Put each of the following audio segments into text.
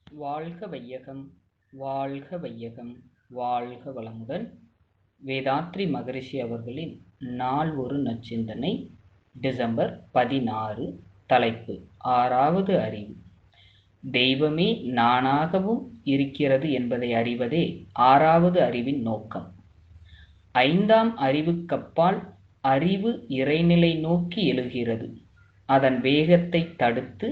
வாழ்க வையகம் வாழ்க வையகம் வாழ்க வளமுடன். வேதாத்ரி மகரிஷி அவர்களின் நாள் ஒரு நச்சிந்தனை, டிசம்பர் 16. தலைப்பு: ஆறாவது அறிவு. தெய்வமே நானாகவும் இருக்கிறது என்பதை அறிவதே ஆறாவது அறிவின் நோக்கம். ஐந்தாம் அறிவுக்கப்பால் அறிவு இறைநிலை நோக்கி எழுகிறது. அதன் வேகத்தை தடுத்து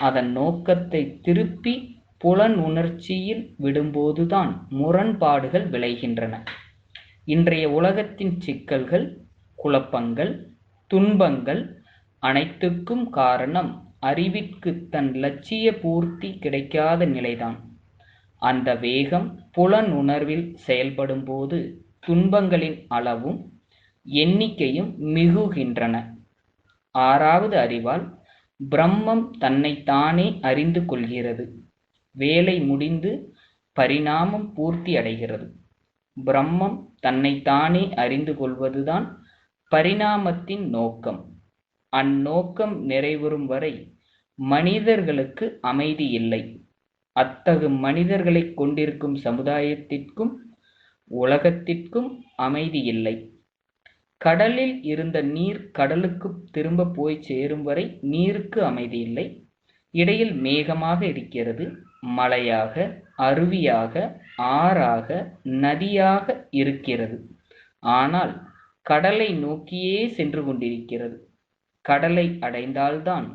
அதன் நோக்கத்தை திருப்பி புலனுணர்ச்சியில் விடும்போதுதான் முரண்பாடுகள் விளைகின்றன. இன்றைய உலகத்தின் சிக்கல்கள், குழப்பங்கள், துன்பங்கள் அனைத்துக்கும் காரணம் அறிவிற்கு தன் லட்சிய பூர்த்தி கிடைக்காத நிலைதான். அந்த வேகம் புலனுணர்வில் செயல்படும் போது துன்பங்களின் அளவும் எண்ணிக்கையும் மிகுகின்றன. ஆறாவது அறிவால் பிரம்மம் தன்னைத்தானே அறிந்து கொள்கிறது. வேலை முடிந்து பரிணாமம் பூர்த்தி அடைகிறது. பிரம்மம் தன்னைத்தானே அறிந்து கொள்வதுதான் பரிணாமத்தின் நோக்கம். அந்நோக்கம் நிறைவேறும் வரை மனிதர்களுக்கு அமைதி இல்லை. அத்தகு மனிதர்களை கொண்டிருக்கும் சமுதாயத்திற்கும் உலகத்திற்கும் அமைதி இல்லை. கடலில் இருந்த நீர் கடலுக்கு திரும்ப போய் சேரும் வரை நீருக்கு அமைதி இல்லை. இடையில் மேகமாக இருக்கிறது, மலையாக, அருவியாக, ஆறாக, நதியாக இருக்கிறது. ஆனால் கடலை நோக்கியே சென்று கொண்டிருக்கிறது. கடலை அடைந்தால்தான்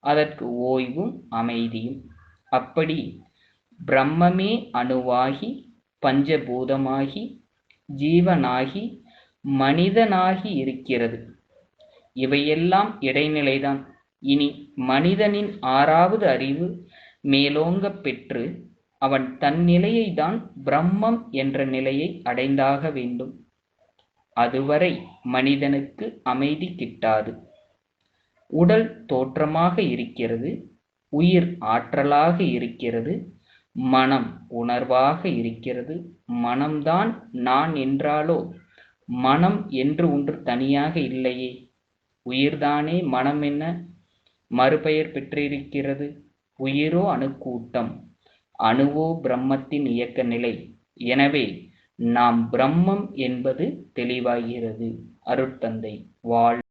அதற்கு ஓய்வும் அமைதியும். அப்படி பிரம்மமே அணுவாகி, பஞ்சபூதமாகி, ஜீவனாகி, மனிதனாகி இருக்கிறது. இவையெல்லாம் இடைநிலைதான். இனி மனிதனின் ஆறாவது அறிவு மேலோங்கப் பெற்று அவன் தன் நிலையை தான் பிரம்மம் என்ற நிலையை அடைந்தாக வேண்டும். அதுவரை மனிதனுக்கு அமைதி கிட்டாது. உடல் தோற்றமாக இருக்கிறது, உயிர் ஆற்றலாக இருக்கிறது, மனம் உணர்வாக இருக்கிறது. மனம்தான் நான் என்றாலோ மனம் என்று ஒன்று தனியாக இல்லையே. உயிர்தானே மனம் என்ன மறுபெயர் பெற்றிருக்கிறது. உயிரோ அணுக்கூட்டம், அணுவோ பிரம்மத்தின் இயக்க நிலை. எனவே நாம் பிரம்மம் என்பது தெளிவாகிறது. அருட்தந்தை வாழ்க.